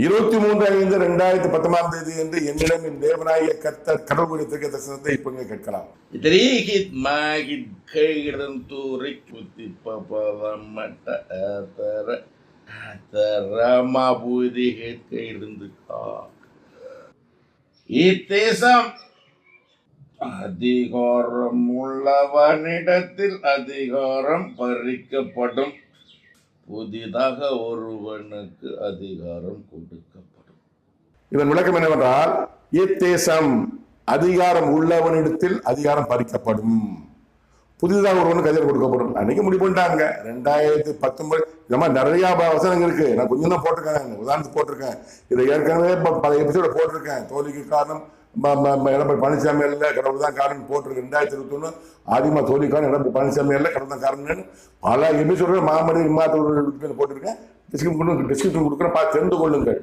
23/5/2019 என்று என்னிடம் என் தேவனாய கர்த்தர் கடவுளுடைய தீர்க்க தரிசனத்தை இப்ப கேட்கலாம். Trihit magid kairan turik putih papalamata atara mabudihit kairan duka. இத்தேசம் அதிகாரம் உள்ளவனிடத்தில் அதிகாரம் பறிக்கப்படும், புதிதாக ஒருவனுக்கு அதிகாரம் கொடுக்கப்படும். இதன் விளக்கம் என்னவென்றால், இத்தேசம் அதிகாரம் உள்ளவனிடத்தில் அதிகாரம் பறிக்கப்படும், புதிதாக ஒருவனுக்கு அதிகாரம் கொடுக்கப்படும். அன்னைக்கு முடிவு பண்ணிட்டாங்க. 2019 இந்த மாதிரி நிறைய வசனங்கள் இருக்கு. நான் கொஞ்சம் தான் போட்டிருக்கேன், உதாரணத்துக்கு போட்டிருக்கேன். இதை ஏற்கனவே பல எபிசோட போட்டிருக்கேன். தோல்விக்கு காரணம் எடப்பாடி பழனிசாமி அல்ல, கடவுள் தான் காரணம் போட்டிருக்கு. 2021 ஆதிமா தோல்விக்கான எடப்பாடி பழனிசாமி அல்ல, கடவுள் தான் காரணம்னு பல எபிசோட மாமடி இம்மாத்தோட போட்டிருக்கேன். டிஸ்கிரிப்ஷன் கொடுக்குறேன், பார்த்து தெரிந்து கொள்ளுங்கள்.